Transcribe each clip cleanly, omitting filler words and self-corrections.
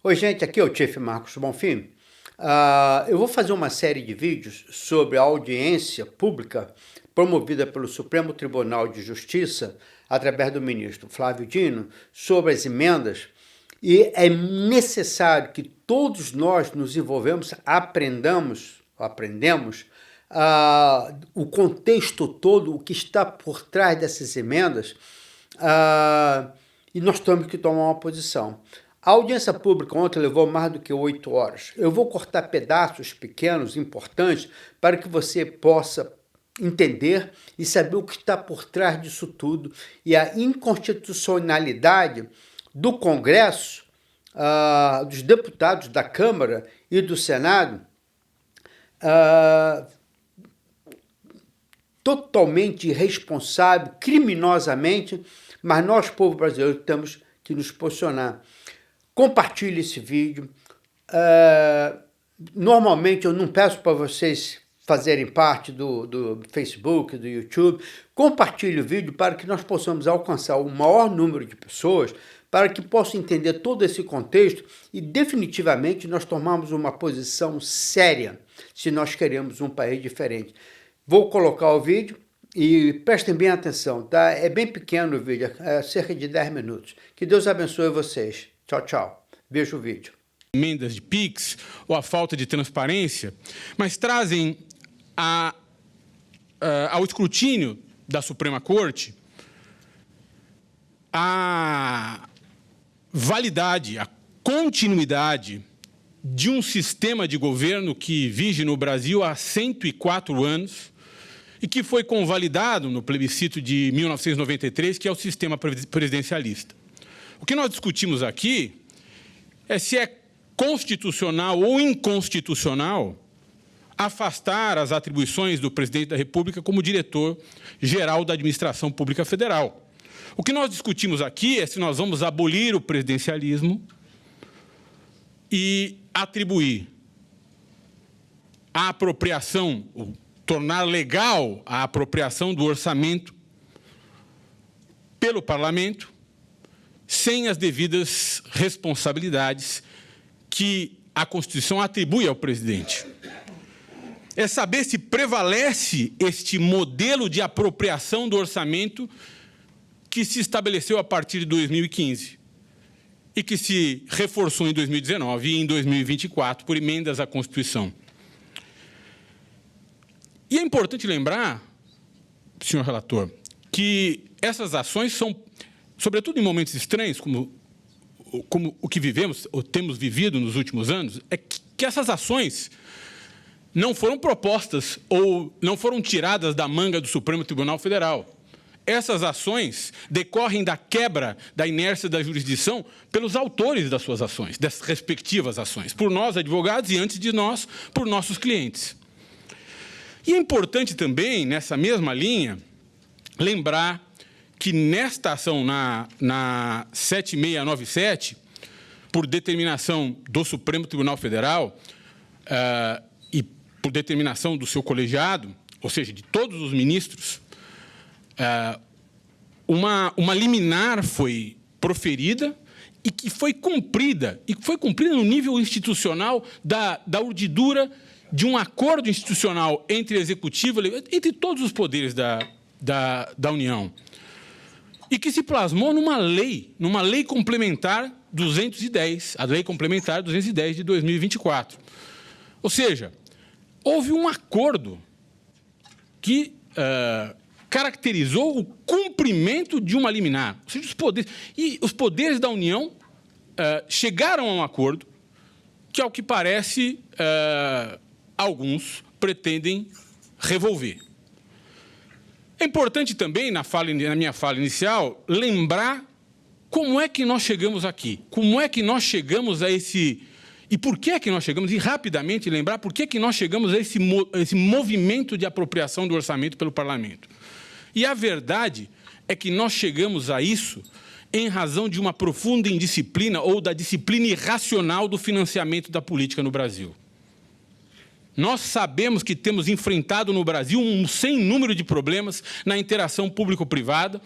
Oi, gente, aqui é o Chief Marcos Bonfim. Eu vou fazer uma série de vídeos sobre a audiência pública promovida pelo Supremo Tribunal de Justiça, através do ministro Flávio Dino, sobre as emendas, e é necessário que todos nós nos envolvemos, aprendemos o contexto todo, o que está por trás dessas emendas, e nós temos que tomar uma posição. A audiência pública ontem levou mais do que 8 horas. Eu vou cortar pedaços pequenos, importantes, para que você possa entender e saber o que está por trás disso tudo e a inconstitucionalidade do Congresso, dos deputados da Câmara e do Senado, totalmente irresponsável, criminosamente, mas nós, povo brasileiro, temos que nos posicionar. Compartilhe esse vídeo. Normalmente eu não peço para vocês fazerem parte do Facebook, do YouTube. Compartilhe o vídeo para que nós possamos alcançar o maior número de pessoas, para que possam entender todo esse contexto e definitivamente nós tomarmos uma posição séria se nós queremos um país diferente. Vou colocar o vídeo e prestem bem atenção, tá? É bem pequeno o vídeo, é cerca de 10 minutos. Que Deus abençoe vocês. Tchau, tchau. Veja o vídeo. Emendas de PIX ou a falta de transparência, mas trazem ao escrutínio da Suprema Corte a validade, a continuidade de um sistema de governo que vige no Brasil há 104 anos e que foi convalidado no plebiscito de 1993, que é o sistema presidencialista. O que nós discutimos aqui é se é constitucional ou inconstitucional afastar as atribuições do presidente da República como diretor-geral da Administração Pública Federal. O que nós discutimos aqui é se nós vamos abolir o presidencialismo e atribuir a apropriação, ou tornar legal a apropriação do orçamento pelo Parlamento, sem as devidas responsabilidades que a Constituição atribui ao presidente. É saber se prevalece este modelo de apropriação do orçamento que se estabeleceu a partir de 2015 e que se reforçou em 2019 e em 2024 por emendas à Constituição. E é importante lembrar, senhor relator, que essas ações são, sobretudo em momentos estranhos, como o que vivemos, ou temos vivido nos últimos anos, é que essas ações não foram propostas ou não foram tiradas da manga do Supremo Tribunal Federal. Essas ações decorrem da quebra da inércia da jurisdição pelos autores das suas ações, das respectivas ações, por nós, advogados, e antes de nós, por nossos clientes. E é importante também, nessa mesma linha, lembrar que nesta ação, na 7697, por determinação do Supremo Tribunal Federal e por determinação do seu colegiado, ou seja, de todos os ministros, uma liminar foi proferida e que foi cumprida no nível institucional da urdidura de um acordo institucional entre executivo, entre todos os poderes da União, e que se plasmou numa lei complementar 210, a Lei Complementar 210 de 2024. Ou seja, houve um acordo que caracterizou o cumprimento de uma liminar. Ou seja, os poderes da União chegaram a um acordo que, ao que parece, alguns pretendem revolver. É importante também, na minha fala inicial, lembrar como é que nós chegamos aqui, como é que nós chegamos a esse... E por que é que nós chegamos, e rapidamente lembrar por que é que nós chegamos a esse movimento de apropriação do orçamento pelo Parlamento. E a verdade é que nós chegamos a isso em razão de uma profunda indisciplina ou da disciplina irracional do financiamento da política no Brasil. Nós sabemos que temos enfrentado no Brasil um sem número de problemas na interação público-privada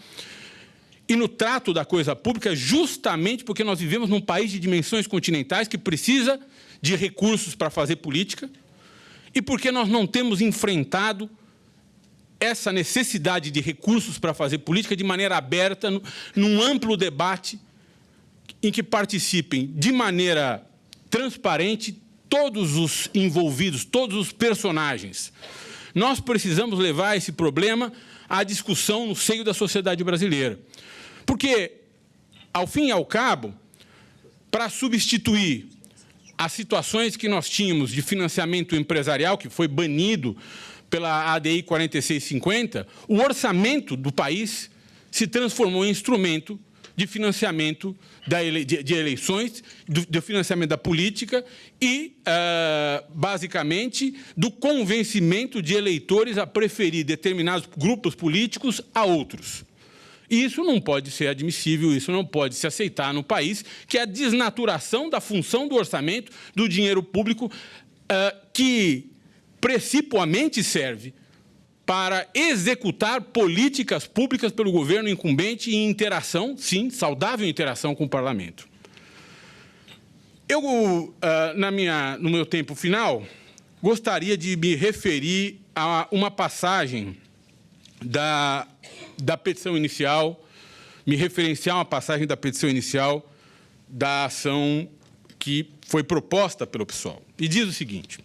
e no trato da coisa pública, justamente porque nós vivemos num país de dimensões continentais que precisa de recursos para fazer política e porque nós não temos enfrentado essa necessidade de recursos para fazer política de maneira aberta, num amplo debate em que participem de maneira transparente todos os envolvidos, todos os personagens. Nós precisamos levar esse problema à discussão no seio da sociedade brasileira. Porque, ao fim e ao cabo, para substituir as situações que nós tínhamos de financiamento empresarial, que foi banido pela ADI 4650, o orçamento do país se transformou em instrumento de financiamento de eleições, do financiamento da política e, basicamente, do convencimento de eleitores a preferir determinados grupos políticos a outros. E isso não pode ser admissível, isso não pode se aceitar no país, que é a desnaturação da função do orçamento, do dinheiro público, que precipuamente serve para executar políticas públicas pelo governo incumbente em interação, sim, saudável interação com o parlamento. Eu, no meu tempo final, gostaria de me referir a uma passagem da petição inicial, me referenciar a uma passagem da petição inicial da ação que foi proposta pelo PSOL. E diz o seguinte: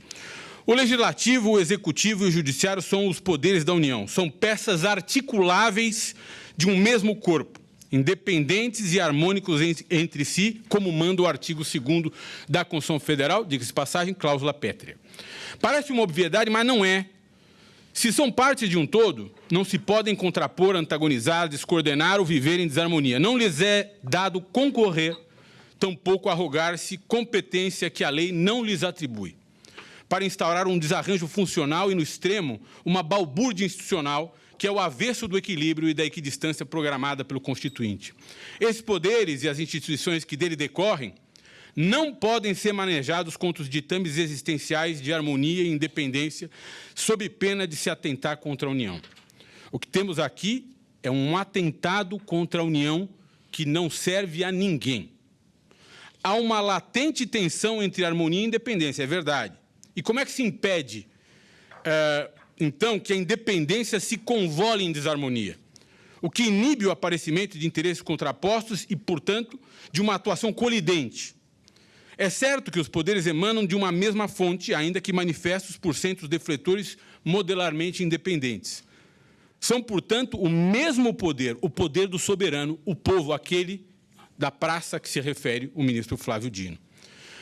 o Legislativo, o Executivo e o Judiciário são os poderes da União. São peças articuláveis de um mesmo corpo, independentes e harmônicos entre si, como manda o artigo 2º da Constituição Federal, diga-se de passagem, cláusula pétrea. Parece uma obviedade, mas não é. Se são parte de um todo, não se podem contrapor, antagonizar, descoordenar ou viver em desarmonia. Não lhes é dado concorrer, tampouco arrogar-se competência que a lei não lhes atribui, para instaurar um desarranjo funcional e, no extremo, uma balbúrdia institucional que é o avesso do equilíbrio e da equidistância programada pelo Constituinte. Esses poderes e as instituições que dele decorrem não podem ser manejados contra os ditames existenciais de harmonia e independência, sob pena de se atentar contra a União. O que temos aqui é um atentado contra a União que não serve a ninguém. Há uma latente tensão entre harmonia e independência, é verdade. E como é que se impede, então, que a independência se convole em desarmonia? O que inibe o aparecimento de interesses contrapostos e, portanto, de uma atuação colidente. É certo que os poderes emanam de uma mesma fonte, ainda que manifestos por centros defletores modelarmente independentes. São, portanto, o mesmo poder, o poder do soberano, o povo, aquele da praça que se refere o ministro Flávio Dino.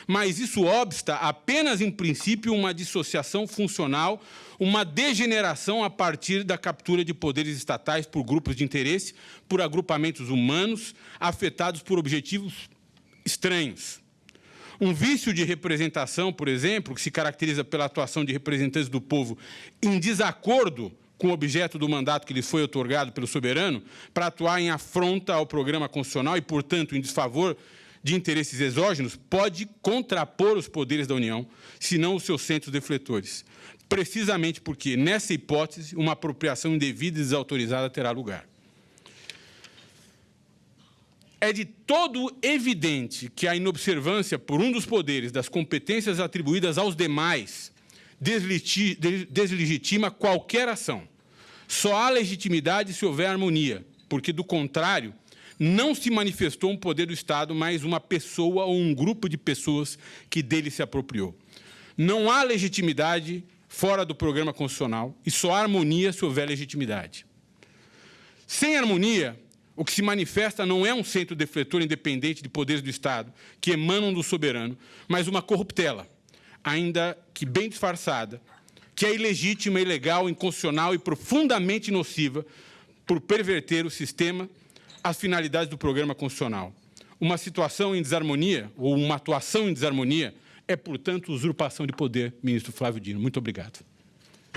Mas isso obsta apenas, em princípio, uma dissociação funcional, uma degeneração a partir da captura de poderes estatais por grupos de interesse, por agrupamentos humanos, afetados por objetivos estranhos. Um vício de representação, por exemplo, que se caracteriza pela atuação de representantes do povo em desacordo com o objeto do mandato que lhes foi otorgado pelo soberano, para atuar em afronta ao programa constitucional e, portanto, em desfavor de interesses exógenos, pode contrapor os poderes da União, se não os seus centros defletores. Precisamente porque, nessa hipótese, uma apropriação indevida e desautorizada terá lugar. É de todo evidente que a inobservância por um dos poderes das competências atribuídas aos demais deslegitima qualquer ação. Só há legitimidade se houver harmonia, porque, do contrário, não se manifestou um poder do Estado, mas uma pessoa ou um grupo de pessoas que dele se apropriou. Não há legitimidade fora do programa constitucional e só há harmonia se houver legitimidade. Sem harmonia, o que se manifesta não é um centro defletor independente de poderes do Estado que emanam do soberano, mas uma corruptela, ainda que bem disfarçada, que é ilegítima, ilegal, inconstitucional e profundamente nociva por perverter o sistema, as finalidades do programa constitucional. Uma situação em desarmonia, ou uma atuação em desarmonia, é, portanto, usurpação de poder, ministro Flávio Dino. Muito obrigado.